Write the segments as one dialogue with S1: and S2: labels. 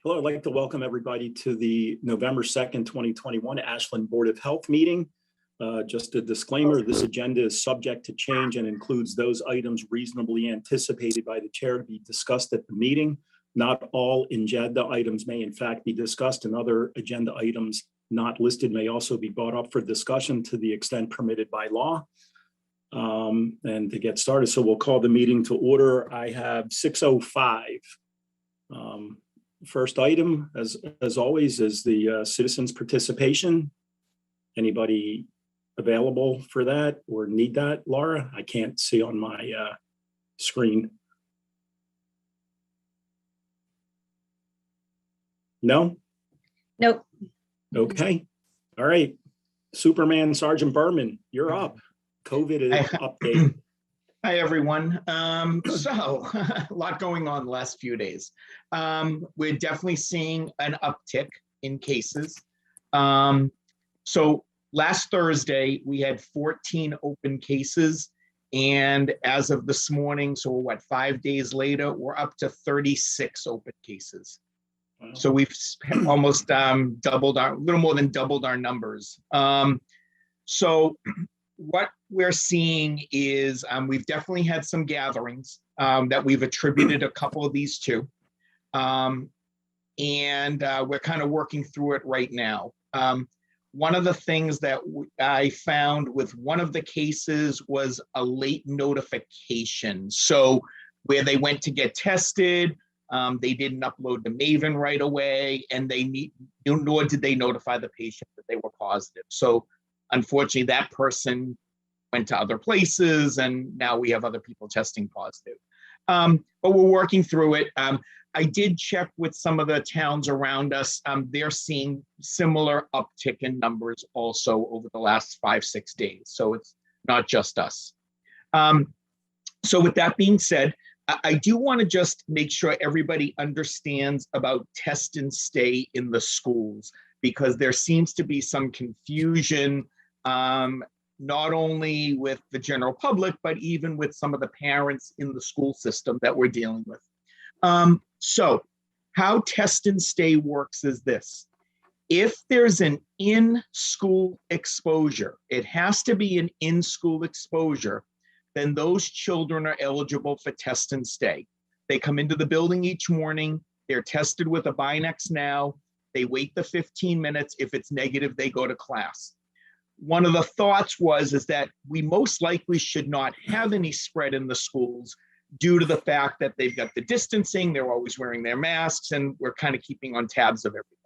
S1: Hello, I'd like to welcome everybody to the November 2nd, 2021 Ashland Board of Health meeting. Just a disclaimer, this agenda is subject to change and includes those items reasonably anticipated by the chair to be discussed at the meeting. Not all agenda items may in fact be discussed, and other agenda items not listed may also be brought up for discussion to the extent permitted by law. And to get started, so we'll call the meeting to order. I have 6:05. First item, as always, is the citizens' participation. Anybody available for that or need that, Laura? I can't see on my screen. No?
S2: Nope.
S1: Okay. All right. Superman Sergeant Berman, you're up. COVID update.
S3: Hi, everyone. So a lot going on the last few days. We're definitely seeing an uptick in cases. So last Thursday, we had 14 open cases. And as of this morning, so what, 5 days later, we're up to 36 open cases. Wow. So we've almost doubled a little more than doubled our numbers. So what we're seeing is we've definitely had some gatherings that we've attributed a couple of these to. And we're kind of working through it right now. One of the things that I found with one of the cases was a late notification. So where they went to get tested, they didn't upload the Maven right away, and nor did they notify the patient that they were positive. So unfortunately, that person went to other places, and now we have other people testing positive. But we're working through it. I did check with some of the towns around us. They're seeing similar uptick in numbers also over the last 5-6 days. So it's not just us. So with that being said, I do want to just make sure everybody understands about test and stay in the schools, because there seems to be some confusion, not only with the general public, but even with some of the parents in the school system that we're dealing with. So how test and stay works is this. If there's an in-school exposure, it has to be an in-school exposure, then those children are eligible for test and stay. They come into the building each morning, they're tested with a Binax Now, they wait the 15 minutes. If it's negative, they go to class. One of the thoughts is that we most likely should not have any spread in the schools due to the fact that they've got the distancing, they're always wearing their masks, and we're kind of keeping on tabs of everything.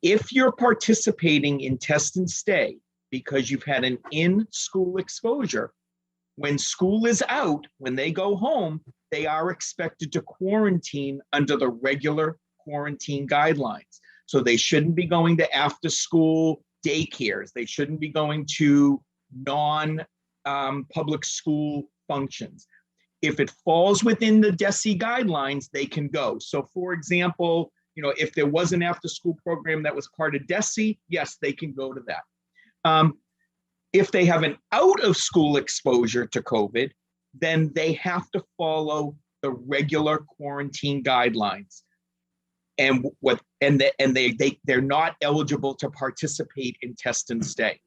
S3: If you're participating in test and stay because you've had an in-school exposure, when school is out, when they go home, they are expected to quarantine under the regular quarantine guidelines. So they shouldn't be going to after-school daycares. They shouldn't be going to non-public school functions. If it falls within the DESE guidelines, they can go. So for example, if there was an after-school program that was part of DESE, yes, they can go to that. If they have an out-of-school exposure to COVID, then they have to follow the regular quarantine guidelines. And they're not eligible to participate in test and stay.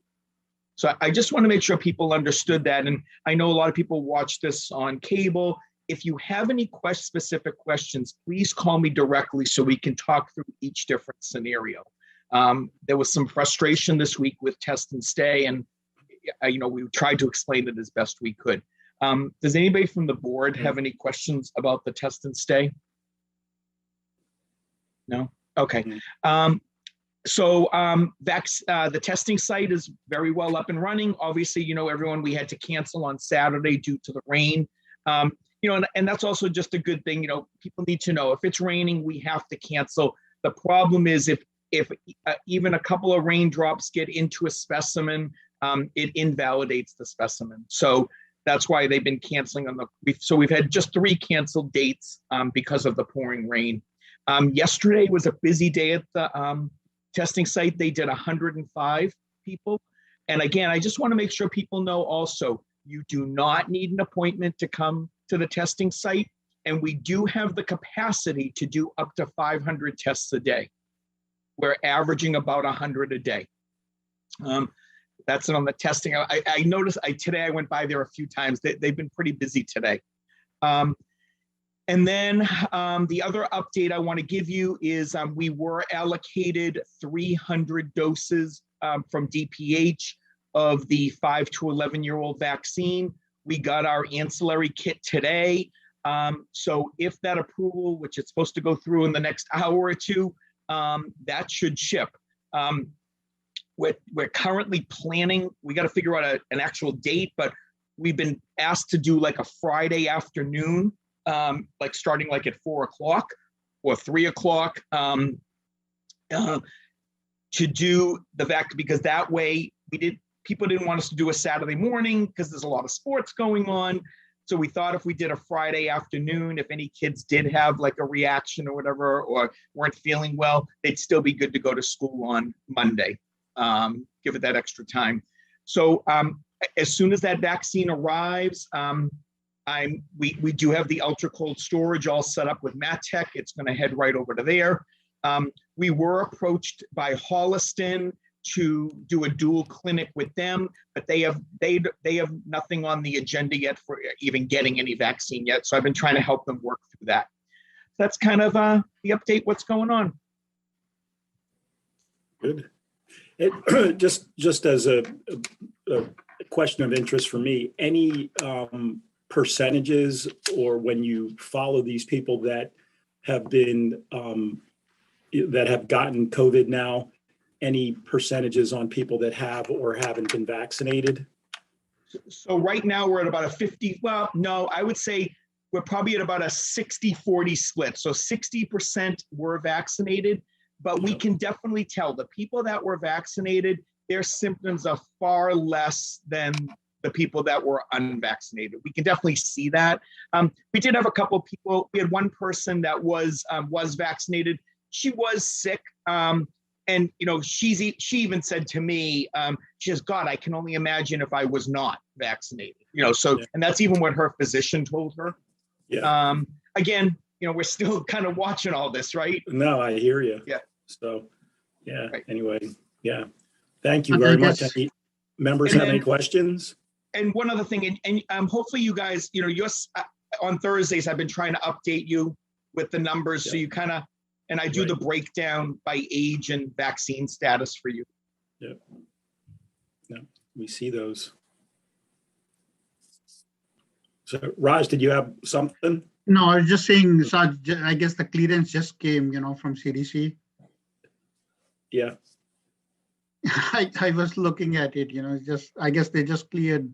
S3: So I just want to make sure people understood that. And I know a lot of people watch this on cable. If you have any specific questions, please call me directly so we can talk through each different scenario. There was some frustration this week with test and stay, and we tried to explain it as best we could. Does anybody from the board have any questions about the test and stay? No? Okay. The testing site is very well up and running. Obviously, everyone, we had to cancel on Saturday due to the rain. And that's also just a good thing. People need to know if it's raining, we have to cancel. The problem is if even a couple of raindrops get into a specimen, it invalidates the specimen. So that's why they've been canceling so we've had just 3 canceled dates because of the pouring rain. Yesterday was a busy day at the testing site. They did 105 people. And again, I just want to make sure people know also, you do not need an appointment to come to the testing site. And we do have the capacity to do up to 500 tests a day. We're averaging about 100 a day. That's it on the testing. I noticed today I went by there a few times. They've been pretty busy today. And then the other update I want to give you is we were allocated 300 doses from DPH of the 5 to 11-year-old vaccine. We got our ancillary kit today. So if that approval, which it's supposed to go through in the next hour or two, that should ship. We're currently planning, we got to figure out an actual date, but we've been asked to do like a Friday afternoon, like starting like at 4 o'clock or 3 o'clock to do the vac, because that way people didn't want us to do a Saturday morning because there's a lot of sports going on. So we thought if we did a Friday afternoon, if any kids did have like a reaction or whatever, or weren't feeling well, they'd still be good to go to school on Monday. Give it that extra time. So as soon as that vaccine arrives, we do have the ultra cold storage all set up with MatTech. It's going to head right over to there. We were approached by Holliston to do a dual clinic with them, but they have nothing on the agenda yet for even getting any vaccine yet. So I've been trying to help them work through that. That's kind of the update, what's going on.
S1: Good. Just as a question of interest for me, any percentages, or when you follow these people that have been that have gotten COVID now, any percentages on people that have or haven't been vaccinated?
S3: So right now we're at about a 50, well, no, I would say we're probably at about a 60-40 split. So 60% were vaccinated, but we can definitely tell the people that were vaccinated, their symptoms are far less than the people that were unvaccinated. We can definitely see that. We did have a couple of people. We had one person that was vaccinated. She was sick. And, you know, she even said to me, she says, God, I can only imagine if I was not vaccinated, you know, so, and that's even what her physician told her.
S1: Yeah.
S3: Again, you know, we're still kind of watching all this, right?
S1: No, I hear you.
S3: Yeah.
S1: So, yeah,
S3: Right.
S1: Anyway, yeah. Thank you very much. Any members have any questions?
S3: And one other thing, and hopefully you guys, you know, on Thursdays, I've been trying to update you with the numbers. So you kind of, and I do the breakdown by age and vaccine status for you.
S1: Yeah. Yeah, we see those. So Raj, did you have something?
S2: No, I was just saying, so I guess the clearance just came, you know, from CDC.
S1: Yeah.
S2: I was looking at it, you know, I guess they just cleared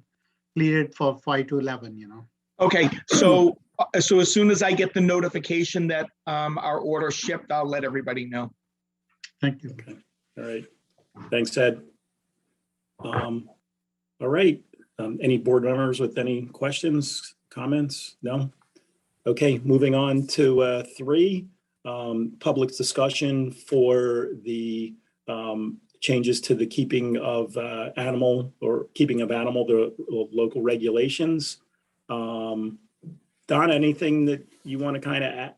S2: it for 5 to 11, you know.
S3: Okay, so as soon as I get the notification that our order shipped, I'll let everybody know.
S2: Thank you.
S1: Okay. All right. Thanks, Ed. All right. Any board members with any questions, comments? No? Okay, moving on to 3, public discussion for the changes to the keeping of animal, the local regulations. Don, anything that you want to kind of,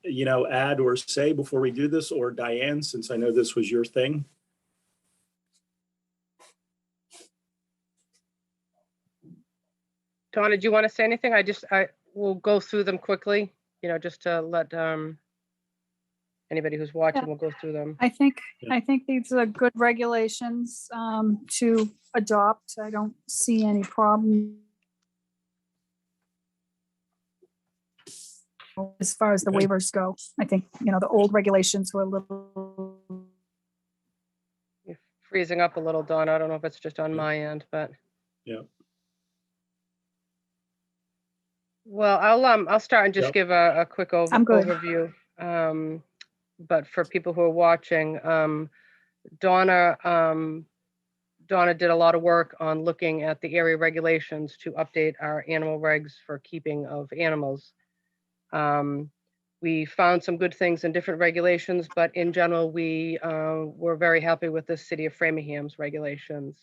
S1: add or say before we do this, or Diane, since I know this was your thing?
S4: Donna, do you want to say anything? I will go through them quickly, you know, just to let anybody who's watching will go through them.
S5: I think these are good regulations to adopt. I don't see any problem as far as the waivers go. I think, you know, the old regulations were a little.
S4: You're freezing up a little, Donna. I don't know if it's just on my end, but.
S1: Yeah.
S4: Well, I'll start and just give a quick overview. But for people who are watching, Donna did a lot of work on looking at the area regulations to update our animal regs for keeping of animals. We found some good things in different regulations, but in general, we were very happy with the City of Framingham's regulations.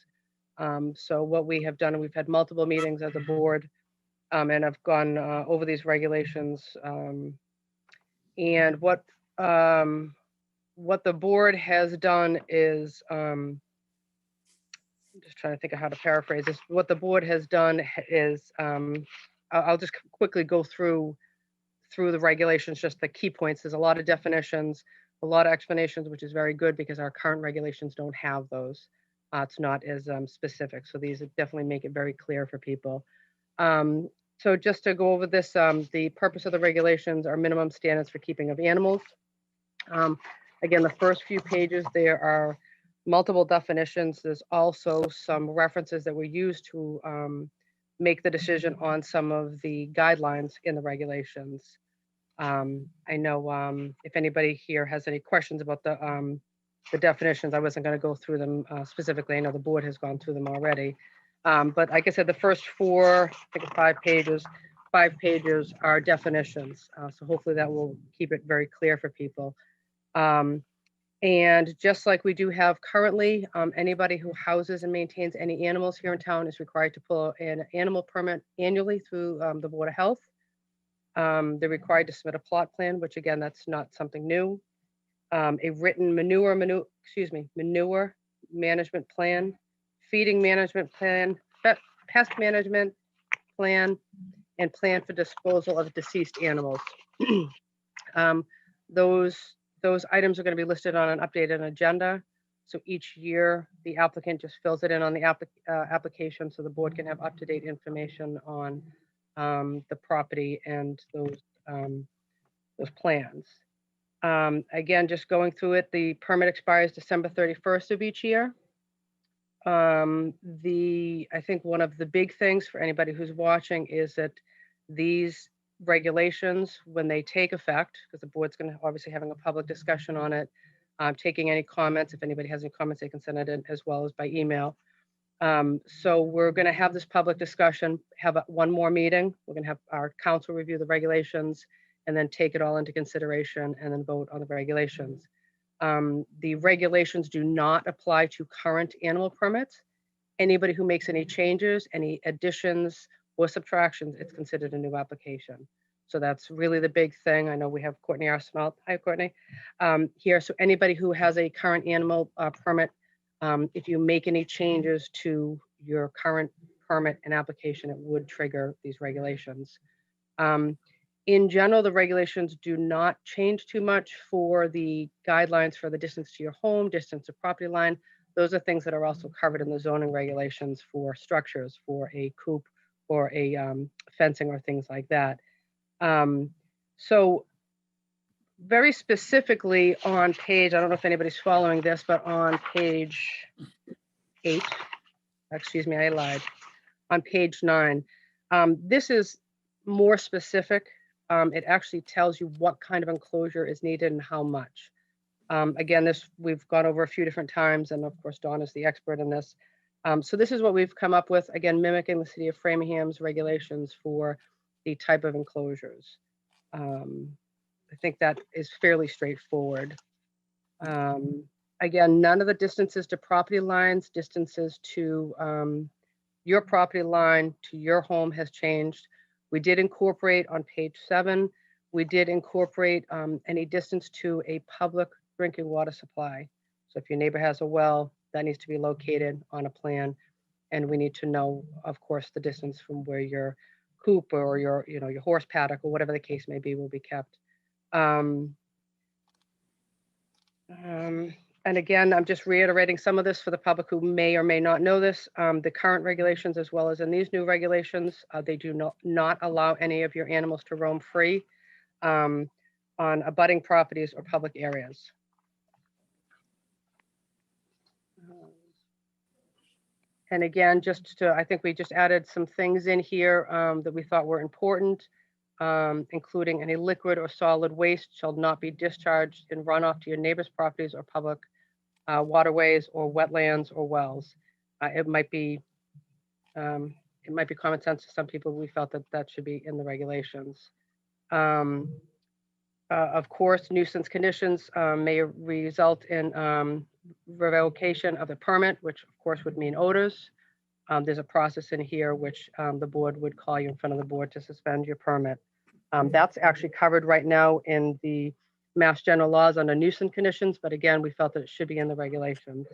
S4: So what we have done, and we've had multiple meetings as a board, and I've gone over these regulations And what the board has done is, I'm just trying to think of how to paraphrase this. What the board has done is, I'll just quickly go through the regulations, just the key points. There's a lot of definitions, a lot of explanations, which is very good because our current regulations don't have those. It's not as specific. So these definitely make it very clear for people. So just to go over this, the purpose of the regulations are minimum standards for keeping of animals. Again, the first few pages, there are multiple definitions. There's also some references that were used to make the decision on some of the guidelines in the regulations. I know if anybody here has any questions about the definitions, I wasn't going to go through them specifically. I know the board has gone through them already. But like I said, the first four, I think it's 5 pages are definitions. So hopefully that will keep it very clear for people. And just like we do have currently, anybody who houses and maintains any animals here in town is required to pull an animal permit annually through the Board of Health. They're required to submit a plot plan, which again, that's not something new. A written manure management plan, feeding management plan, pest management plan, and plan for disposal of deceased animals. Those items are going to be listed on an updated agenda. So each year, the applicant just fills it in on the application so the board can have up-to-date information on the property and those plans. Again, just going through it, the permit expires December 31st of each year. I think one of the big things for anybody who's watching is that these regulations, when they take effect, because the board's going to obviously having a public discussion on it, taking any comments. If anybody has any comments, they can send it in as well as by email. So we're going to have this public discussion, have one more meeting. We're going to have our council review the regulations and then take it all into consideration and then vote on the regulations. The regulations do not apply to current animal permits. Anybody who makes any changes, any additions or subtractions, it's considered a new application. So that's really the big thing. I know we have Courtney Arsenal. Hi, Courtney. Here, so anybody who has a current animal permit, if you make any changes to your current permit and application, it would trigger these regulations. In general, the regulations do not change too much for the guidelines for the distance to your home, distance to property line. Those are things that are also covered in the zoning regulations for structures, for a coop or a fencing or things like that. So very specifically on page, I don't know if anybody's following this, but on page 8, excuse me, I lied, on page 9, this is more specific. It actually tells you what kind of enclosure is needed and how much. Again, this we've gone over a few different times, and of course, Dawn is the expert in this. So this is what we've come up with, again, mimicking the city of Framingham's regulations for the type of enclosures. I think that is fairly straightforward. Again, none of the distances to property lines, distances to your property line to your home has changed. We did incorporate on page 7, we did incorporate any distance to a public drinking water supply. So if your neighbor has a well, that needs to be located on a plan. And we need to know, of course, the distance from where your coop or your horse paddock or whatever the case may be will be kept. And again, I'm just reiterating some of this for the public who may or may not know this. The current regulations, as well as in these new regulations, they do not allow any of your animals to roam free on abutting properties or public areas. And again, I think we just added some things in here that we thought were important, including any liquid or solid waste shall not be discharged in runoff to your neighbor's properties or public waterways or wetlands or wells. It might be common sense to some people. We felt that should be in the regulations. Of course, nuisance conditions may result in revocation of the permit, which of course would mean odors. There's a process in here which the board would call you in front of the board to suspend your permit. That's actually covered right now in the Mass General laws under nuisance conditions, but again, we felt that it should be in the regulations.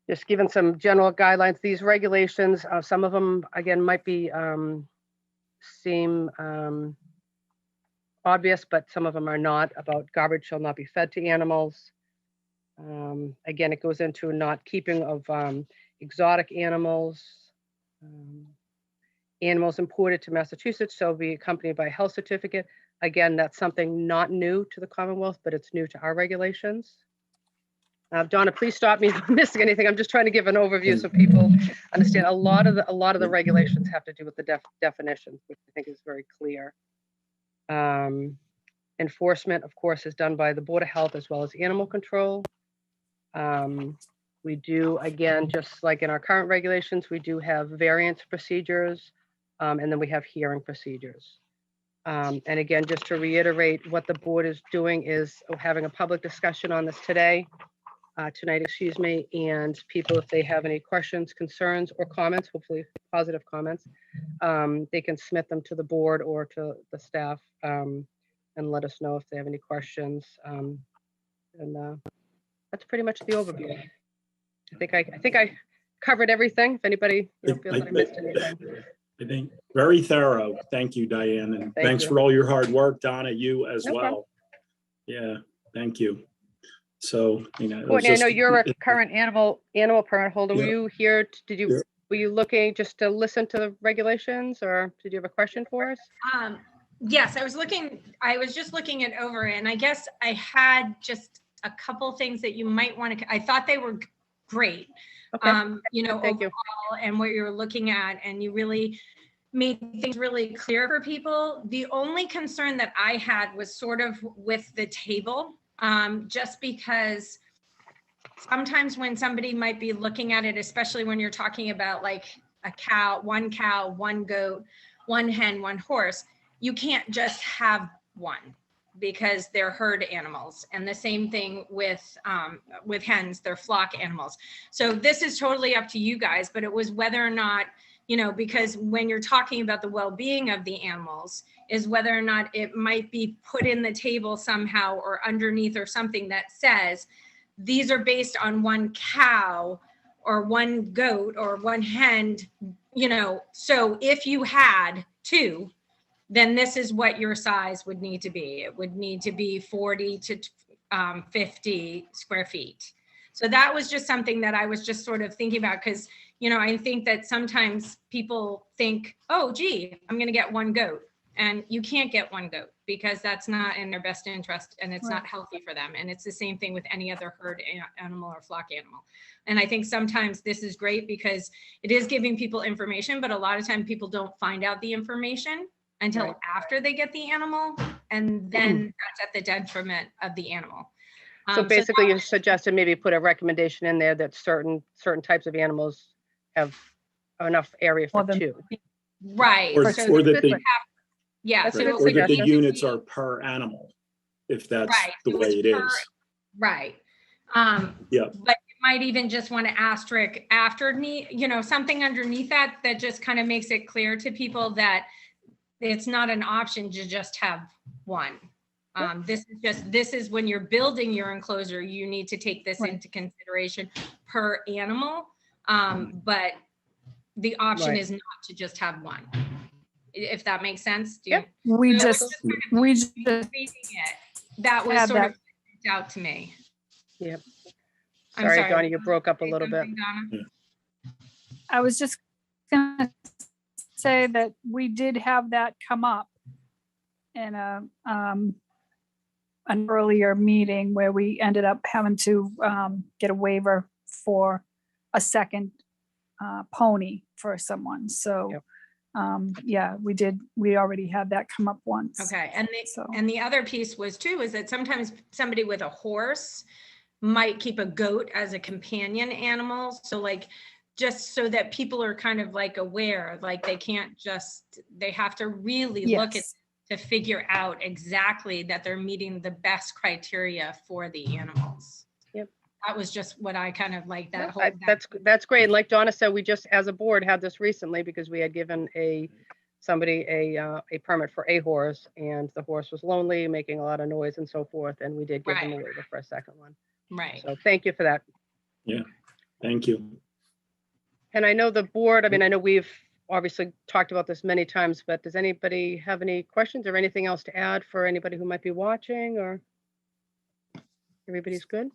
S4: Just given some general guidelines, these regulations, some of them, again, might be seem obvious, but some of them are not. About garbage shall not be fed to animals. Again, it goes into not keeping of exotic animals. Animals imported to Massachusetts shall be accompanied by a health certificate. Again, that's something not new to the Commonwealth, but it's new to our regulations. Donna, please stop me if I'm missing anything. I'm just trying to give an overview so people understand. A lot of the regulations have to do with the definitions, which I think is very clear. Enforcement, of course, is done by the Board of Health as well as Animal Control. We do, again, just like in our current regulations, we do have variance procedures, and then we have hearing procedures. And again, just to reiterate, what the board is doing is having a public discussion on this tonight, excuse me, and people, if they have any questions, concerns, or comments, hopefully positive comments, they can submit them to the board or to the staff, and let us know if they have any questions. And that's pretty much the overview. I think I covered everything. If anybody feels that I missed anything.
S1: I think very thorough. Thank you, Diane, and thanks for all your hard work, Donna. You as well. Yeah, thank you. So,
S4: Courtney, I know you're a current animal permit holder. Were you here? Were you looking just to listen to the regulations, or did you have a question for us?
S6: Yes, I was just looking it over, and I guess I had just a couple things that you might want to. I thought they were great.
S4: Okay.
S6: Thank you. And what you're looking at, and you really made things really clear for people. The only concern that I had was sort of with the table, just because sometimes when somebody might be looking at it, especially when you're talking about like one cow, one goat, one hen, one horse, you can't just have one, because they're herd animals. And the same thing with hens, they're flock animals. So this is totally up to you guys, but it was whether or not, because when you're talking about the well-being of the animals, is whether or not it might be put in the table somehow or underneath or something that says, these are based on one cow or one goat or one hen, so if you had two, then this is what your size would need to be. It would need to be 40 to 50 square feet. So that was just something that I was just sort of thinking about, because, I think that sometimes people think, oh, gee, I'm going to get one goat. And you can't get one goat, because that's not in their best interest, and it's not healthy for them. And it's the same thing with any other herd animal or flock animal. And I think sometimes this is great because it is giving people information, but a lot of times people don't find out the information until after they get the animal, and then that's at the detriment of the animal.
S4: So basically, you suggested maybe put a recommendation in there that certain types of animals have enough area for two.
S6: Right.
S1: Or that the units
S6: be,
S1: are per animal, if that's the way it is.
S6: Right. But you might even just want to asterisk after, something underneath that just kind of makes it clear to people that it's not an option to just have one. This is when you're building your enclosure, you need to take this into consideration per animal. But the option is not to just have one, if that makes sense. That was sort of out to me.
S4: Yep. Sorry, Donna, you broke up a little bit.
S5: I was just gonna say that we did have that come up in an earlier meeting where we ended up having to get a waiver for a second pony for someone. So we already had that come up once.
S6: Okay. And the other piece was too, is that sometimes somebody with a horse might keep a goat as a companion animal. So like, just so that people are kind of like aware, like they have to really look at to figure out exactly that they're meeting the best criteria for the animals.
S4: Yep.
S6: that was just what I kind of like that whole.
S4: That's great. And like Donna said, we just, as a board, had this recently because we had given somebody a permit for a horse, and the horse was lonely, making a lot of noise and so forth, and we did give them a waiver for a second one.
S6: Right.
S4: So thank you for that.
S1: Yeah, thank you.
S4: And I know the board, I mean, I know we've obviously talked about this many times, but does anybody have any questions or anything else to add for anybody who might be watching, or everybody's good?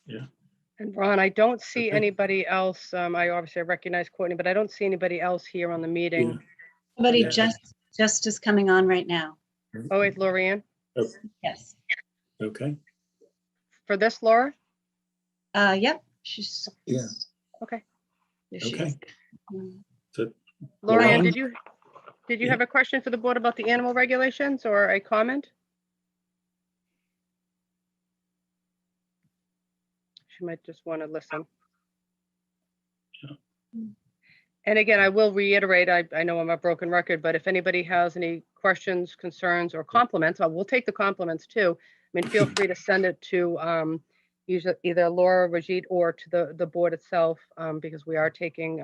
S1: Yeah.
S4: And Ron, I don't see
S1: Okay.
S4: anybody else. I obviously recognize Courtney, but I don't see anybody else here on the meeting.
S1: Yeah.
S7: Somebody
S1: Yeah.
S7: just is coming on right now.
S4: Oh, wait, Lorianne,
S7: Yes.
S1: Okay.
S4: for this, Laura?
S7: Yep. She's.
S1: Yeah.
S4: Okay.
S7: There she
S1: Okay.
S7: is.
S1: So,
S4: Lorianne,
S1: Lorianne?
S4: did you
S1: Yeah.
S4: have a question for the board about the animal regulations or a comment? She might just want to listen.
S1: Yeah.
S4: And again, I will reiterate, I know I'm a broken record, but if anybody has any questions, concerns, or compliments, we'll take the compliments too. I mean, feel free to send it to either Laura, Rajit, or to the board itself, because we are taking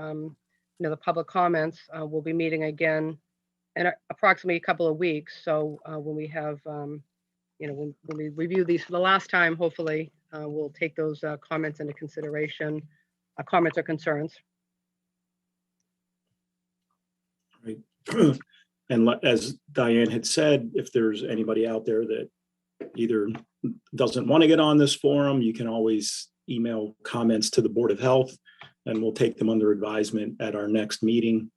S4: the public comments. We'll be meeting again in approximately a couple of weeks. So when we have, when we review these for the last time, hopefully we'll take those comments into consideration, comments or concerns.
S1: Right. And as Diane had said, if there's anybody out there that either doesn't want to get on this forum, you can always email comments to the Board of Health, and we'll take them under advisement at our next meeting.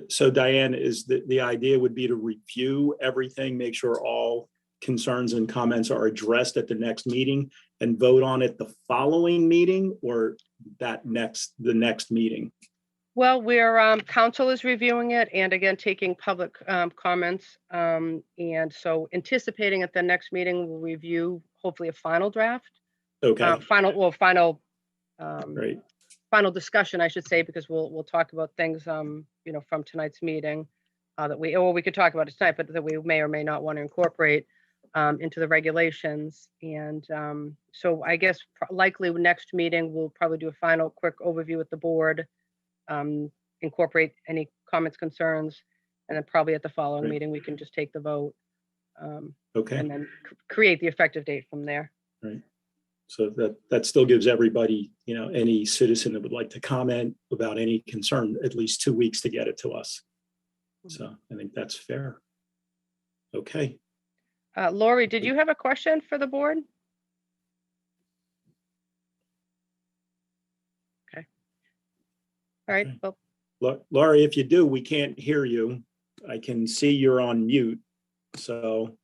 S1: So Diane, is the idea would be to review everything, make sure all concerns and comments are addressed at the next meeting, and vote on it the following meeting, or the next meeting?
S4: Well, we're, council is reviewing it and again, taking public comments. And so anticipating at the next meeting, we'll review hopefully a final draft.
S1: Okay,
S4: Final
S1: right.
S4: final discussion, I should say, because we'll talk about things, from tonight's meeting that we could talk about it tonight, but that we may or may not want to incorporate into the regulations. And so I guess likely next meeting, we'll probably do a final quick overview with the board, incorporate any comments, concerns, and then probably at the following
S1: Right.
S4: meeting, we can just take the vote
S1: Okay,
S4: and then create the effective date from there.
S1: right. So that still gives everybody, any citizen that would like to comment about any concern, at least 2 weeks to get it to us. So I think that's fair. Okay.
S4: Lori, did you have a question for the board? Okay. All right.
S1: Okay.
S4: Well,
S1: Laurie, if you do, we can't hear you. I can see you're on mute. So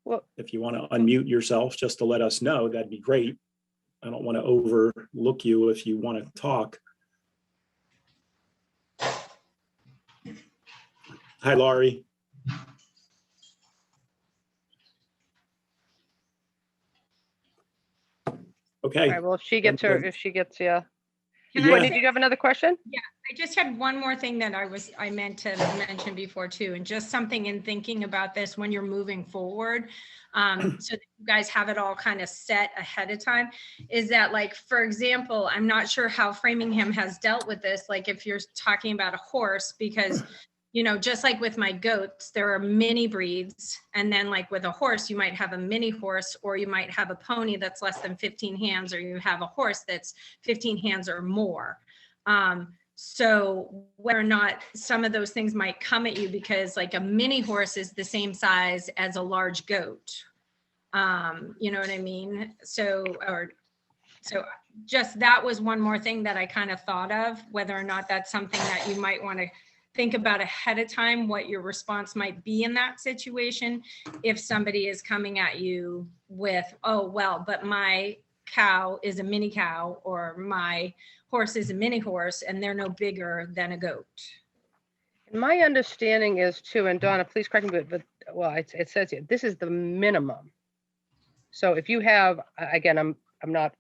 S4: well,
S1: if you want to unmute yourself just to let us know, that'd be great. I don't want to overlook you if you want to talk. Hi, Laurie. Okay.
S4: all right. Well, if she gets yeah.
S6: Can
S1: Yeah.
S6: I
S4: Did you have another question?
S6: I just had one more thing that I meant to mention before too, and just something in thinking about this when you're moving forward, so that you guys have it all kind of set ahead of time, is that, like, for example, I'm not sure how Framingham has dealt with this, like if you're talking about a horse, because just like with my goats, there are mini breeds. And then like with a horse, you might have a mini horse, or you might have a pony that's less than 15 hands, or you have a horse that's 15 hands or more. So whether or not some of those things might come at you, because like a mini horse is the same size as a large goat. You know what I mean? So just that was one more thing that I kind of thought of, whether or not that's something that you might want to think about ahead of time, what your response might be in that situation. If somebody is coming at you with, oh, well, but my cow is a mini cow, or my horse is a mini horse, and they're no bigger than a goat.
S4: My understanding is too, and Donna, please correct me, but well, it says here, this is the minimum. So if you have, again, I'm not,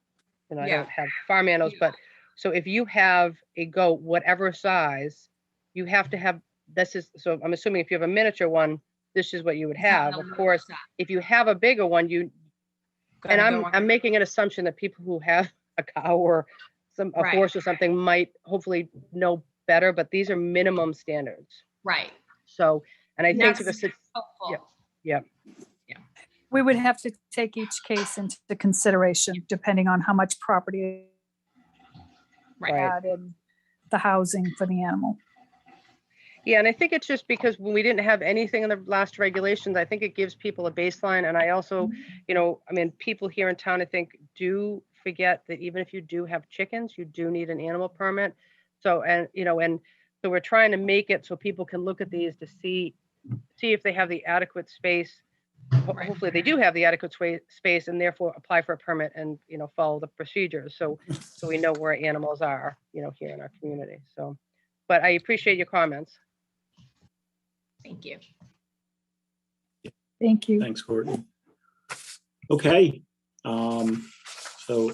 S4: I don't have farm animals, but so if you have a goat, whatever size, you have to have, so I'm assuming if you have a miniature one, this is what you would have. Of course, if you have a bigger one, And
S6: gotta go on.
S4: I'm making an assumption that people who have a cow or a
S6: Right.
S4: horse or something might hopefully know better, but these are minimum standards.
S6: Right.
S4: So, and I think
S6: That's helpful.
S4: yeah.
S5: We would have to take each case into consideration, depending on how much property
S6: Right.
S5: had and the housing for the animal.
S4: Yeah, and I think it's just because when we didn't have anything in the last regulations, I think it gives people a baseline. And I also, you know, I mean, people here in town, I think, do forget that even if you do have chickens, you do need an animal permit. So, and, you know, and so we're trying to make it so people can look at these to see if they have the adequate space. Hopefully they do have the adequate space and therefore apply for a permit and, you know, follow the procedures. So we know where animals are, you know, here in our community. So, but I appreciate your comments.
S6: Thank you.
S5: Thank you.
S1: Thanks, Courtney. Okay. So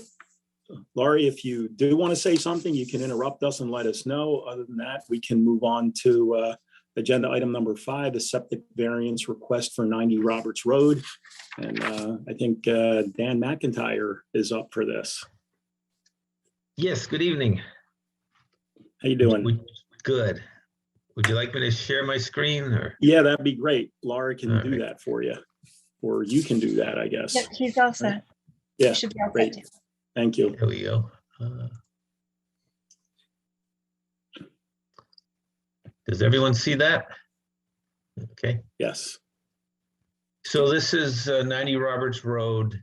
S1: Laurie, if you do want to say something, you can interrupt us and let us know. Other than that, we can move on to agenda item number 5, the septic variance request for 90 Roberts Road. And I think Dan McIntyre is up for this.
S8: Yes, good evening.
S1: How you doing?
S8: Good. Would you like me to share my screen or?
S1: Yeah, that'd be great. Laura can
S8: All
S1: do
S8: right.
S1: that for you, or you can do that, I guess.
S7: Yep, he's all set.
S1: Yeah,
S7: Should be all set
S1: great.
S7: too.
S1: Thank you.
S8: There we go. Does everyone see that? Okay.
S1: Yes.
S8: So this is 90 Roberts Road.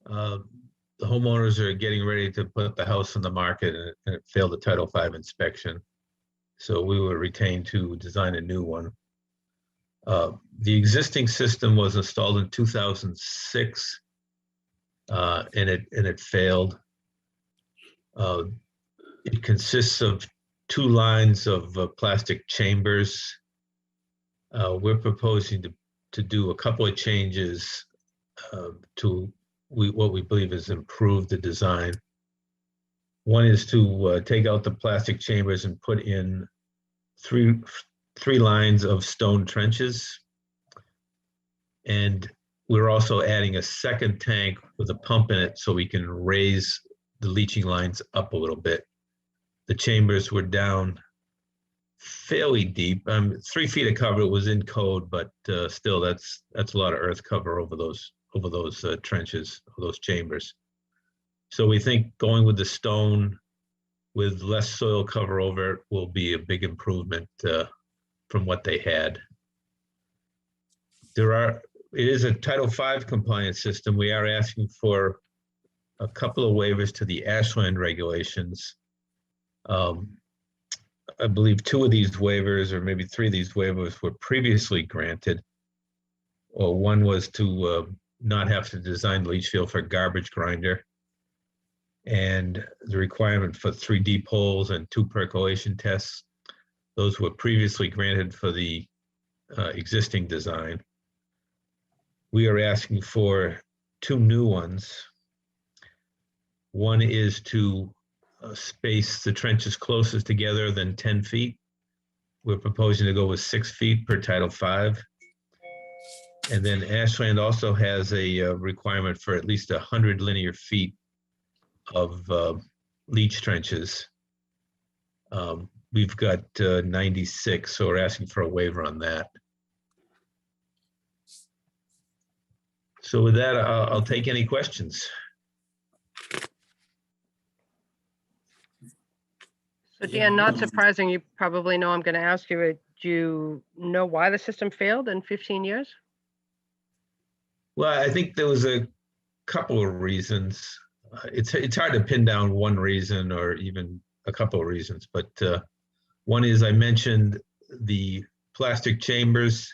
S8: The homeowners are getting ready to put the house on the market and it failed the Title V inspection. So we were retained to design a new one. The existing system was installed in 2006 and it failed. It consists of 2 lines of plastic chambers. We're proposing to do a couple of changes to what we believe is improve the design. One is to take out the plastic chambers and put in three lines of stone trenches. And we're also adding a second tank with a pump in it so we can raise the leaching lines up a little bit. The chambers were down fairly deep. 3 feet of cover was in code, but still that's a lot of earth cover over those trenches, those chambers. So we think going with the stone with less soil cover over it will be a big improvement from what they had. It is a Title V compliant system. We are asking for a couple of waivers to the Ashland regulations. I believe 2 of these waivers, or maybe 3 of these waivers, were previously granted. Or one was to not have to design the leach field for a garbage grinder, and the requirement for 3 deep holes and 2 percolation tests. Those were previously granted for the existing design. We are asking for 2 new ones. One is to space the trenches closest together than 10 feet. We're proposing to go with 6 feet per Title V. And then Ashland also has a requirement for at least 100 linear feet of leach trenches. We've got 96, so we're asking for a waiver on that. So with that, I'll take any questions.
S4: So Dan, not surprising, you probably know I'm going to ask you, do you know why the system failed in 15 years?
S8: Well, I think there was a couple of reasons. It's hard to pin down one reason or even a couple of reasons, but one is I mentioned the plastic chambers.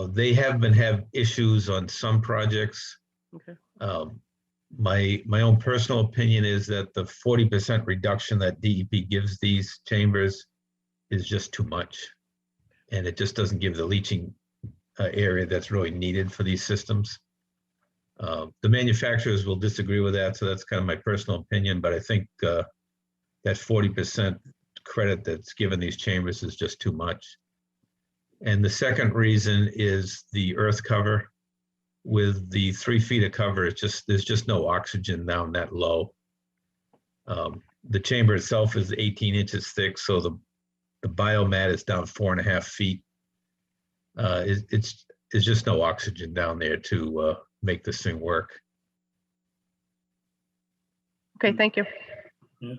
S8: They have issues on some projects.
S4: Okay.
S8: My own personal opinion is that the 40% reduction that DEP gives these chambers is just too much. And it just doesn't give the leaching area that's really needed for these systems. The manufacturers will disagree with that, so that's kind of my personal opinion, but I think that 40% credit that's given these chambers is just too much. And the second reason is the earth cover. with the 3 feet of cover, there's just no oxygen down that low. The chamber itself is 18 inches thick, so the biomat is down 4.5 feet. It's just no oxygen down there to make this thing work.
S4: Okay, thank you.
S1: Yeah.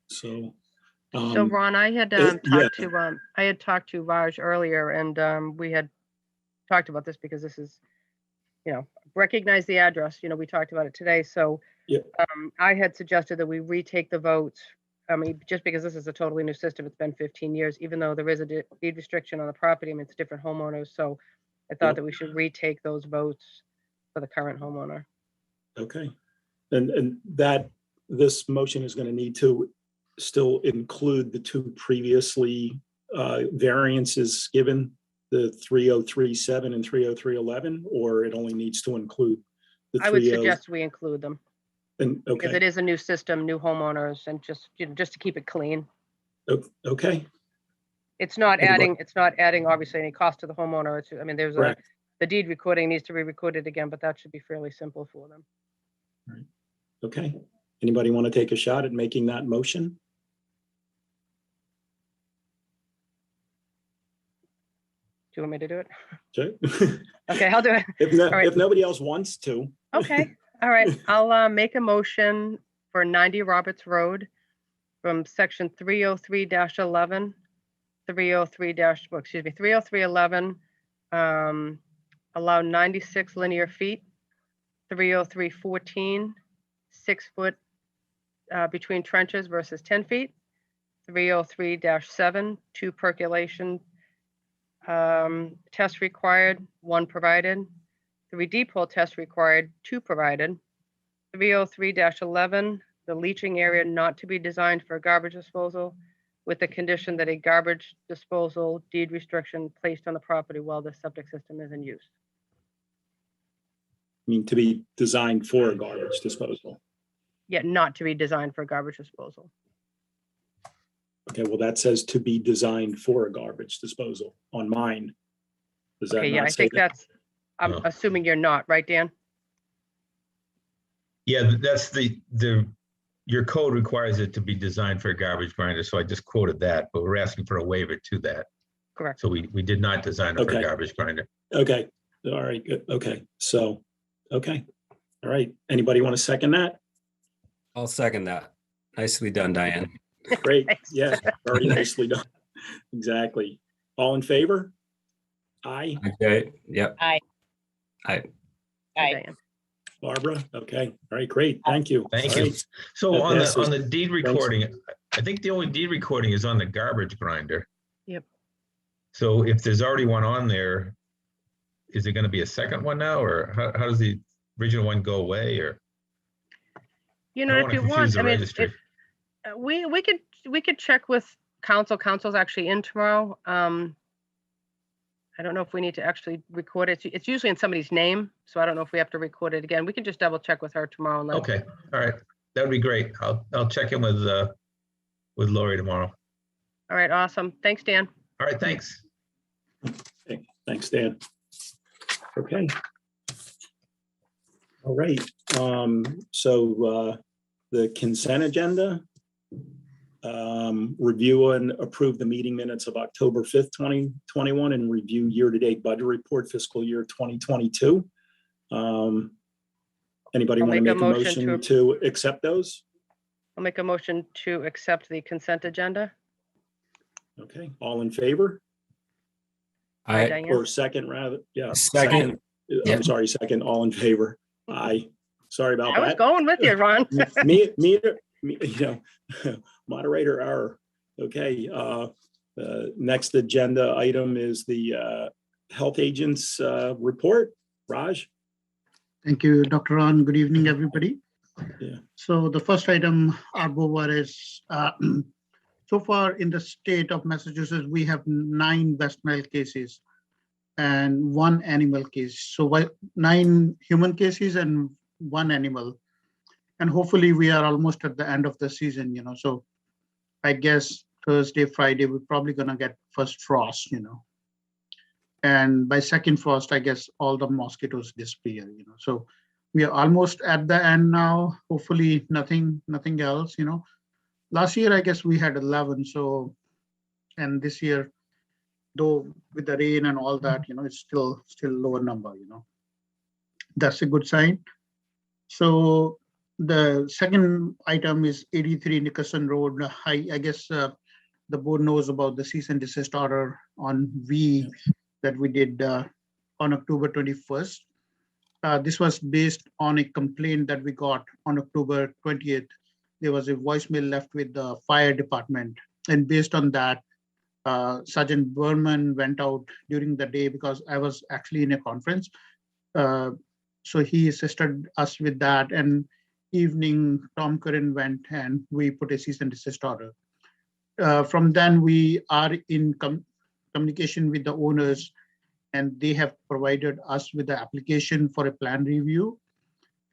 S1: So,
S4: So Ron, I had
S1: yeah.
S4: talked to Raj earlier, and we had talked about this because this is, recognize the address, we talked about it today. So
S1: yeah.
S4: I had suggested that we retake the votes. I mean, just because this is a totally new system, it's been 15 years, even though there is a deed restriction on the property. I mean, it's different homeowners. So I thought that we should retake those votes for the current homeowner.
S1: Okay. And that this motion is going to need to still include the 2 previously variances given, the 3037 and 30311, or it only needs to include the 30.
S4: I would suggest we include them.
S1: And
S4: Because
S1: okay.
S4: it is a new system, new homeowners, and just to keep it clean.
S1: Okay.
S4: It's not adding obviously any cost to the homeowner. I mean, the deed recording needs to be recorded again, but that should be fairly simple for them.
S1: Right. Okay. Anybody want to take a shot at making that motion?
S4: Do you want me to do it?
S1: Okay.
S4: Okay, I'll do it.
S1: If nobody else wants to.
S4: Okay. All right.11 make a motion for 90 Roberts Road from section 303-11, 303-11, allow 96 linear feet, 303-14, 6 foot between trenches versus 10 feet, 303-7, 2 percolation tests required, 1 provided, 3 deep hole tests required, 2 provided, 303-11, the leaching area not to be designed for garbage disposal, with the condition that a garbage disposal deed restriction placed on the property while the septic system is in use.
S1: I mean, to be designed for a garbage disposal.
S4: Yeah, not to be designed for garbage disposal.
S1: Okay, well, that says to be designed for a garbage disposal on mine. Does that
S4: Okay, yeah,
S1: not
S4: I
S1: say
S4: think
S1: that?
S4: I'm
S8: No.
S4: assuming you're not, right, Dan?
S8: Yeah, that's your code requires it to be designed for a garbage grinder, so I just quoted that, but we're asking for a waiver to that.
S4: Correct.
S8: So we did not design it for a
S1: Okay.
S8: garbage grinder.
S1: Okay, all right, good, okay, so, okay, all right. Anybody want to second that?
S9: I'll second that. Nicely done, Diane.
S1: Great,
S4: Thanks.
S1: yeah, very nicely done. Exactly. All in favor? Aye.
S9: Okay, yep.
S7: Aye.
S9: Aye.
S4: Diane.
S1: Barbara? Okay, all right, great, thank you.
S8: Thank
S1: All
S8: you.
S1: right.
S8: So
S1: That
S8: on
S1: passes.
S8: the deed recording, I think the only deed recording is on the garbage grinder.
S4: Yep.
S8: So if there's already one on there, is there going to be a second one now, or how does the original one go away, or?
S4: You
S8: I
S4: know,
S8: don't
S4: if
S8: wanna
S4: you
S8: confuse
S4: want,
S8: the
S4: I mean,
S8: registry.
S4: we could check with council. Council's actually in tomorrow. I don't know if we need to actually record it. It's usually in somebody's name, so I don't know if we have to record it again. We can just double check with her tomorrow. And let
S8: Okay, all right, that would be great. I'll check in with Lori tomorrow.
S4: All right, awesome. Thanks, Dan.
S8: All right, thanks.
S1: Okay, thanks, Dan. Okay. All right, so the consent agenda. Review and approve the meeting minutes of October 5th, 2021, and review year-to-date budget report fiscal year 2022. Anybody
S4: I'll
S1: want to
S4: make a
S1: make a
S4: motion
S1: motion to accept those?
S4: I'll make a motion to accept the consent agenda.
S1: Okay, all in favor?
S4: Hi,
S9: Aye.
S4: Diane.
S1: Or second, rather, yeah.
S9: Second. Yeah.
S1: I'm sorry, second, all in favor? Aye. Sorry about
S4: I was
S1: that.
S4: going with you, Ron.
S1: Me, you know, moderator error. Okay, next agenda item is the health agents report. Raj?
S2: Thank you, Dr. Ron. Good evening, everybody.
S1: Yeah.
S2: So the first item I'll go over is, so far in the state of Massachusetts, we have 9 West Nile cases and 1 animal case. So 9 human cases and 1 animal. And hopefully we are almost at the end of the season, so I guess Thursday, Friday, we're probably gonna get first frost, And by second frost, I guess all the mosquitoes disappear, So we are almost at the end now. Hopefully nothing else, Last year, I guess we had 11. So, and this year, though with the rain and all that, it's still lower number, That's a good sign. So the second item is 83 Nickerson Road. I guess the board knows about the cease and desist order on V that we did on October 21st. This was based on a complaint that we got on October 20th. There was a voicemail left with the fire department. And based on that, Sergeant Berman went out during the day because I was actually in a conference. So he assisted us with that. And evening, Tom Curran went and we put a cease and desist order. From then, we are in communication with the owners, and they have provided us with the application for a plan review.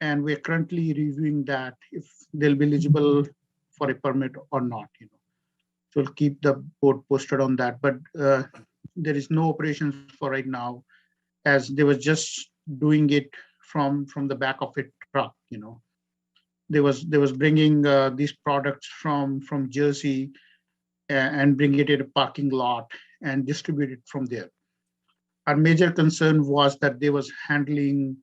S2: And we're currently reviewing that if they'll be eligible for a permit or not. So we'll keep the board posted on that. But there is no operations for right now, as they were just doing it from the back of a truck. They was bringing these products from Jersey and bring it in a parking lot and distribute it from there. Our major concern was that they was handling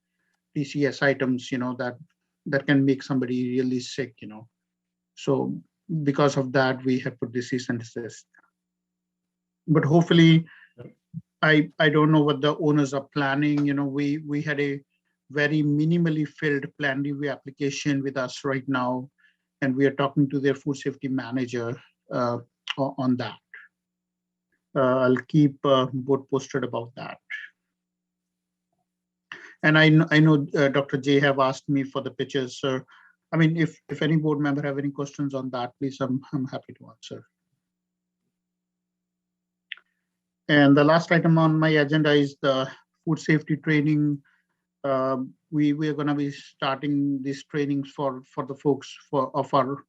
S2: TCS items, that can make somebody really sick, So because of that, we have put this cease and desist. But hopefully, I don't know what the owners are planning. We had a very minimally filled plan review application with us right now, and we are talking to their food safety manager on that. I'll keep board posted about that. And I know Dr. J have asked me for the pictures. So, I mean, if any board member have any questions on that, please, I'm happy to answer. And the last item on my agenda is the food safety training. We are going to be starting these trainings for the folks of our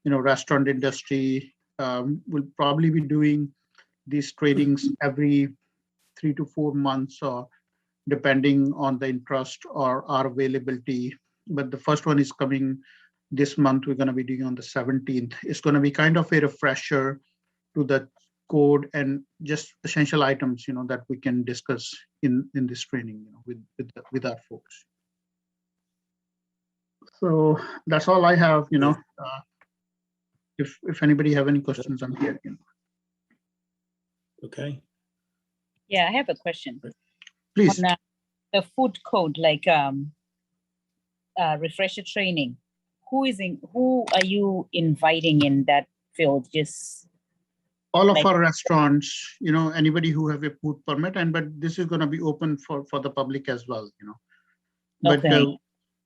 S2: restaurant industry. We'll probably be doing these trainings every 3 to 4 months, or depending on the interest or our availability. But the first one is coming this month. We're going to be doing on the 17th. It's going to be kind of a refresher to the code and just essential items, that we can discuss in this training, with our folks. So that's all I have. If anybody have any questions, I'm here.
S1: Okay.
S10: Yeah, I have a question.
S2: Please.
S10: On, the food code, like refresher training. Who are you inviting in that field? Just
S2: all of our restaurants, anybody who have a food permit, but this is going to be open for the public as well, But
S10: okay.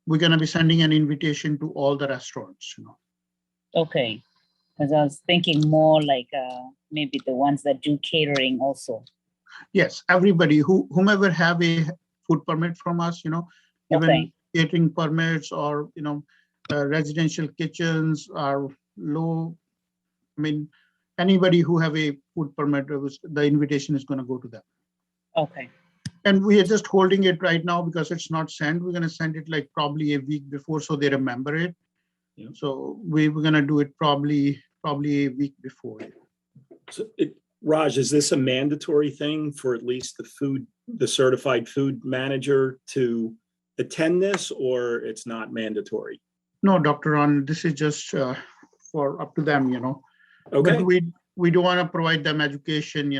S2: We're going to be sending an invitation to all the restaurants,
S10: Okay, because I was thinking more like maybe the ones that do catering also.
S2: Yes, everybody whomever have a food permit from us, even catering permits or residential kitchens are low. I mean, anybody who have a food permit, the invitation is going to go to them.
S10: Okay.
S2: And we are just holding it right now because it's not sent. We're going to send it like probably a week before, so they remember it. Yeah. So we're going to do it probably a week before.
S1: So Raj, is this a mandatory thing for at least the certified food manager to attend this, or it's not mandatory?
S2: No, Dr. Ron, this is just for up to them,
S1: Okay.
S2: But we do want to provide them education,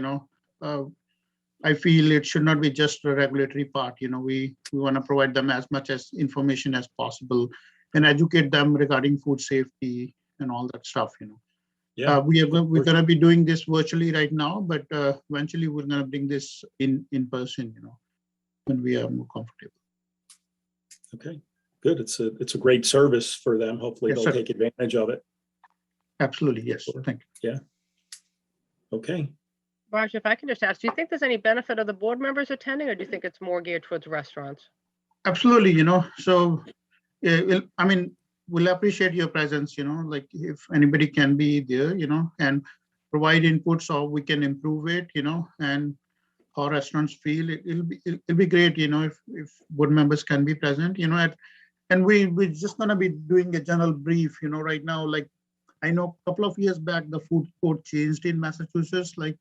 S2: I feel it should not be just a regulatory part, we want to provide them as much as information as possible and educate them regarding food safety and all that stuff, Yeah, we're going to be doing this virtually right now, but eventually we're going to bring this in person, when we are more comfortable.
S1: Okay, good. It's a great service for them. Hopefully they'll take advantage of it.
S2: Absolutely, yes. Thank you.
S1: Yeah. Okay.
S4: Raj, if I can just ask, do you think there's any benefit of the board members attending, or do you think it's more geared towards restaurants?
S2: Absolutely, so we'll appreciate your presence, like if anybody can be there, and provide input so we can improve it, and how restaurants feel. It'll be great, if board members can be present, and we're just gonna be doing a general brief, right now, like, I know a couple of years back, the food code changed in Massachusetts. Like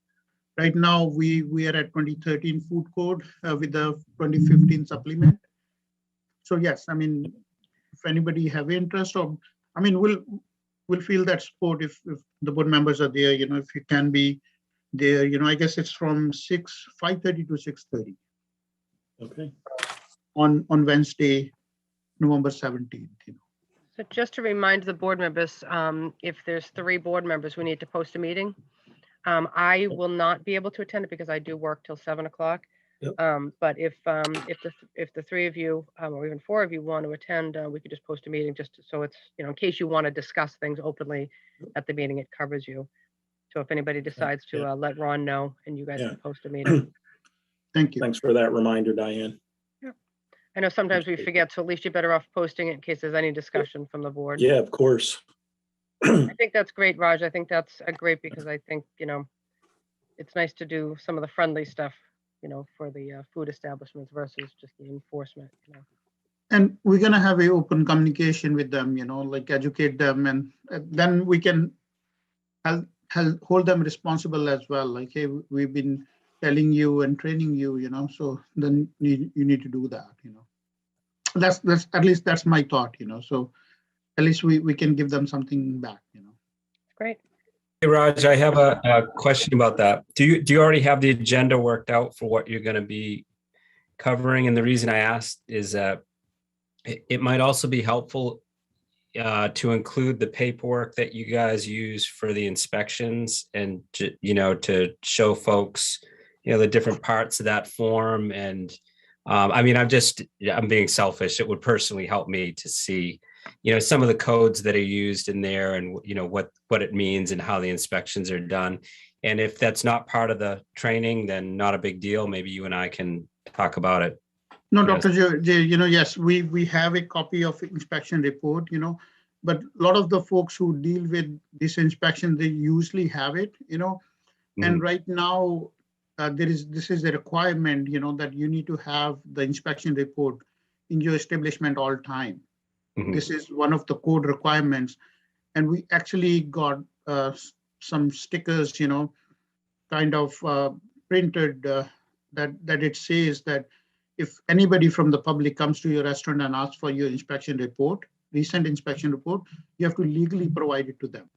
S2: right now, we are at 2013 food code with the 2015 supplement. So yes, I mean, if anybody have interest, or I mean, we'll feel that support if the board members are there. If you can be there, I guess it's from 5:30 to 6:30.
S1: Okay.
S2: On Wednesday, November 17th.
S4: So just to remind the board members, if there's 3 board members, we need to post a meeting. I will not be able to attend it because I do work till 7 o'clock.
S1: Yep.
S4: But if the 3 of you, or even 4 of you want to attend, we could just post a meeting so it's, in case you want to discuss things openly at the meeting, it covers you. So if anybody decides to let Ron know, and you guys can post a meeting.
S2: Thank you.
S1: Thanks for that reminder, Diane.
S4: I know sometimes we forget, so at least you're better off posting it in case there's any discussion from the board.
S1: Yeah, of course.
S4: I think that's great, Raj. I think that's great because I think, it's nice to do some of the friendly stuff, for the food establishments versus just the enforcement.
S2: And we're gonna have an open communication with them, like educate them, and then we can hold them responsible as well. Like, hey, we've been telling you and training you, so then you need to do that, That's at least that's my thought, so at least we can give them something back,
S4: Great.
S9: Hey, Raj, I have a question about that. Do you already have the agenda worked out for what you're going to be covering? And the reason I asked is that it might also be helpful to include the paperwork that you guys use for the inspections, and to show folks the different parts of that form. And I mean, I'm being selfish. It would personally help me to see some of the codes that are used in there, and what it means and how the inspections are done. And if that's not part of the training, then not a big deal. Maybe you and I can talk about it.
S2: No, Dr. J, yes, we have a copy of inspection report, but a lot of the folks who deal with this inspection, they usually have it, and right now this is a requirement, that you need to have the inspection report in your establishment all time. This is one of the code requirements, and we actually got some stickers, kind of printed that it says that if anybody from the public comes to your restaurant and asks for your inspection report, recent inspection report, you have to legally provide it to them.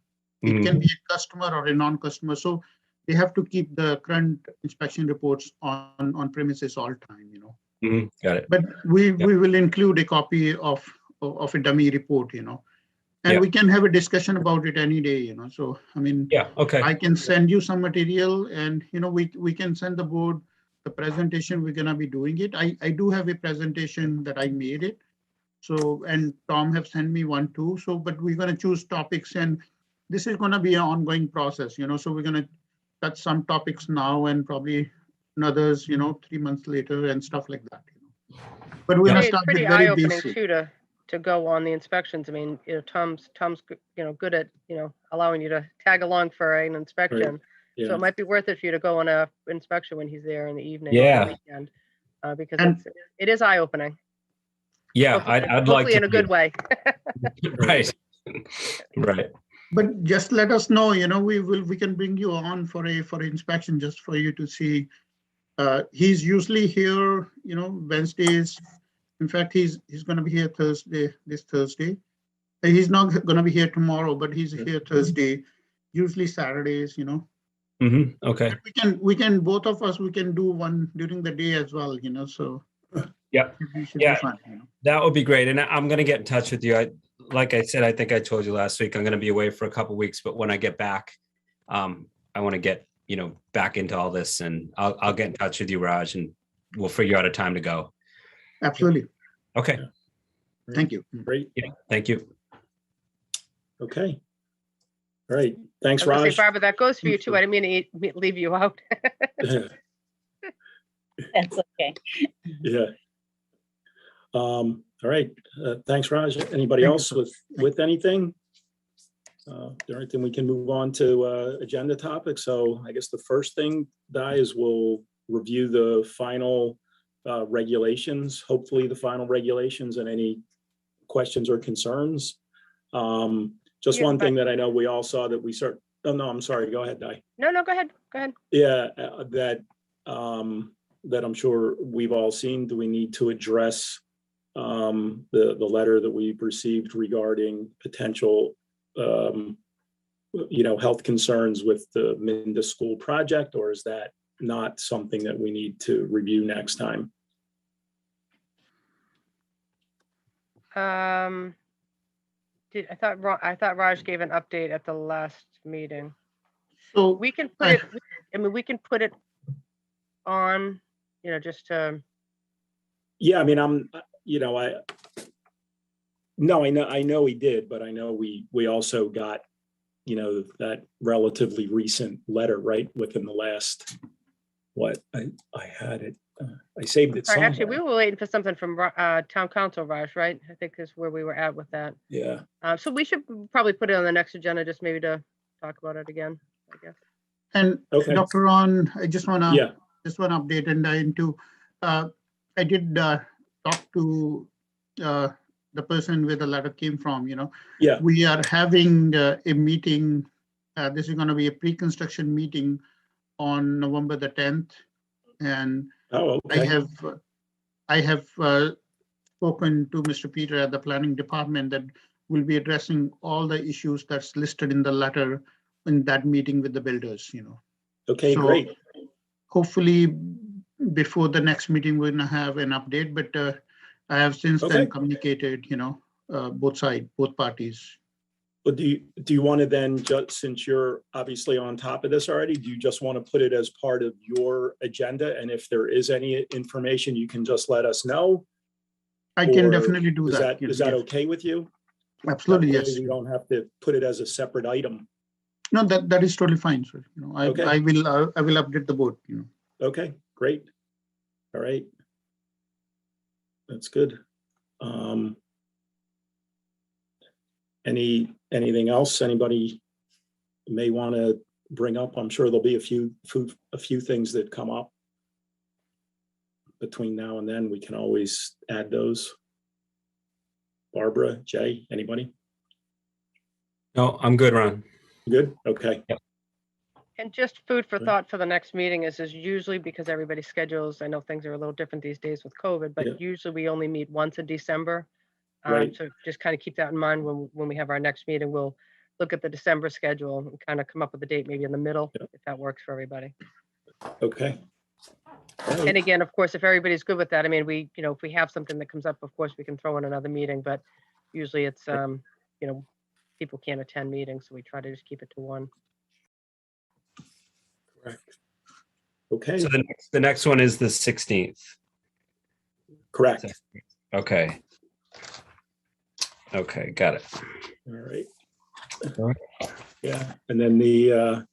S2: It can be a customer or a non-customer, so they have to keep the current inspection reports on premises all time.
S9: Got it.
S2: But we will include a copy of a dummy report, and we can have a discussion about it any day, So I mean,
S9: okay.
S2: I can send you some material, and we can send the board the presentation we're gonna be doing it. I do have a presentation that I made it. So, and Tom have sent me one too. So, but we're gonna choose topics, and this is gonna be an ongoing process, So we're gonna touch some topics now and probably others, 3 months later and stuff like that. But we're gonna start with
S4: pretty
S2: very
S4: eye-opening
S2: basic.
S4: too to go on the inspections. I mean, Tom's good at allowing you to tag along for an inspection.
S1: Right. Yeah.
S4: So it might be worth it for you to go on a inspection when he's there in the evening or
S9: Yeah.
S4: the weekend, because it is eye-opening.
S9: Yeah,
S4: Hopefully,
S9: I'd like
S4: hopefully
S9: to
S4: in a good way.
S9: Right. Right.
S2: But just let us know, we can bring you on for inspection just for you to see. He's usually here, Wednesdays. In fact, he's going to be here this Thursday. He's not going to be here tomorrow, but he's here Thursday, usually Saturdays,
S9: Okay.
S2: We can both of us, we can do one during the day as well, so.
S9: Yeah.
S2: It should
S9: Yeah.
S2: be fun,
S9: That would be great. And I'm going to get in touch with you. Like I said, I think I told you last week, I'm going to be away for a couple of weeks, but when I get back, I want to get, back into all this, and I'll get in touch with you, Raj, and we'll figure out a time to go.
S2: Absolutely.
S9: Okay.
S2: Thank you.
S1: Great.
S9: Yeah. Thank you.
S1: Okay. All right. Thanks,
S4: I was gonna
S1: Raj.
S4: say, Barbara, that goes for you too. I didn't mean to leave you out.
S10: That's okay.
S1: Yeah. All right. Thanks, Raj. Anybody else with anything? All right, then we can move on to agenda topics. So I guess the first thing, Di, is we'll review the final regulations, hopefully the final regulations, and any questions or concerns. Just
S4: Yeah,
S1: one
S4: but-
S1: thing that I know we all saw that we start, oh, no, I'm sorry, go ahead, Di.
S4: No, go ahead. Go ahead.
S1: Yeah, that I'm sure we've all seen. Do we need to address the letter that we've received regarding potential health concerns with the Minda School project, or is that not something that we need to review next time?
S4: I thought Raj gave an update at the last meeting.
S2: So
S4: We can put it, I mean, we can put it on, just to,
S1: Yeah, I mean, I know he did, but I know we also got, that relatively recent letter, right, within the last, I had it, I saved it
S4: sorry, actually, we
S1: somewhere.
S4: were waiting for something from town council, Raj, right? I think is where we were at with that.
S1: Yeah,
S4: So we should probably put it on the next agenda, just maybe to talk about it again, I guess.
S2: And
S1: Okay.
S2: Dr. Ron, I just want to
S1: yeah,
S2: update and into, I did talk to the person where the letter came from,
S1: yeah,
S2: We are having a meeting. This is going to be a pre-construction meeting on November the 10th. And
S1: oh, okay,
S2: I have spoken to Mr. Peter at the planning department that will be addressing all the issues that's listed in the letter in that meeting with the builders,
S1: okay,
S2: So,
S1: great,
S2: hopefully before the next meeting, we're gonna have an update, but I have since
S1: Okay.
S2: then communicated, both parties.
S1: but do you want to then, just since you're obviously on top of this already, do you just want to put it as part of your agenda? And if there is any information, you can just let us know?
S2: I can
S1: Or
S2: definitely do
S1: is
S2: that.
S1: Is that
S2: yes.
S1: okay with you?
S2: Absolutely,
S1: That way
S2: yes.
S1: We don't have to put it as a separate item.
S2: No, that is totally fine, sir.
S1: Okay.
S2: I will update the board,
S1: Okay, great. All right. That's good. Anything else anybody may want to bring up? I'm sure there'll be a few things that come up between now and then. We can always add those. Barbara, Jay, anybody?
S9: No, I'm good, Ron.
S1: Good? Okay.
S4: And just food for
S1: Right.
S4: thought for the next meeting is usually because everybody's schedules, I know things are a little different these days with COVID,
S1: Yeah.
S4: but usually we only meet once in December.
S1: Right.
S4: So just kind of keep that in mind when we have our next meeting. We'll look at the December schedule and kind of come up with a date maybe in the middle,
S1: Yeah.
S4: if that works for everybody.
S1: Okay. All right.
S4: And again, of course, if everybody's good with that, I mean, if we have something that comes up, of course, we can throw in another meeting, but usually it's, people can't attend meetings, so we try to just keep it to one.
S1: Correct. Okay,
S9: So the next one is the 16th.
S1: correct.
S9: Okay. Okay, got it.
S1: All right.
S9: All right.
S1: Yeah, and then the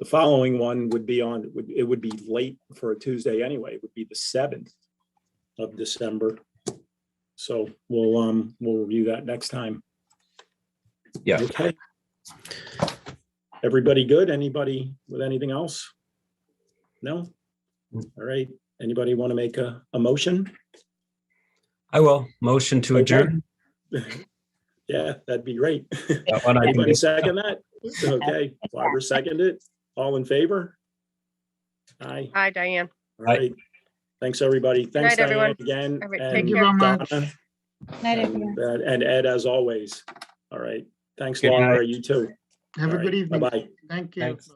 S1: following one would be it would be late for a Tuesday anyway. It would be the 7th of December. So we'll review that next time.
S9: Yeah.
S1: Okay. Everybody good? Anybody with anything else? No? All right. Anybody want to make a motion?
S9: I will. Motion to adjourn.
S1: Yeah, that'd be great.
S9: That one I can
S1: Anybody
S9: do.
S1: second that? Okay, Barbara seconded it. All in favor? Aye.
S4: Hi, Diane.
S1: All right. Thanks, everybody. Thanks,
S4: Night, everyone.
S1: Diane, again.
S4: All right,
S1: and
S4: take
S2: Thank you very much.
S1: Donna,
S7: Night, everyone.
S1: and Ed, as always. All right. Thanks,
S9: Good night.
S1: Laura. You too.
S2: Have a
S1: All
S2: good
S1: right,
S2: evening.
S1: bye-bye.
S2: Thank you.
S9: Thanks.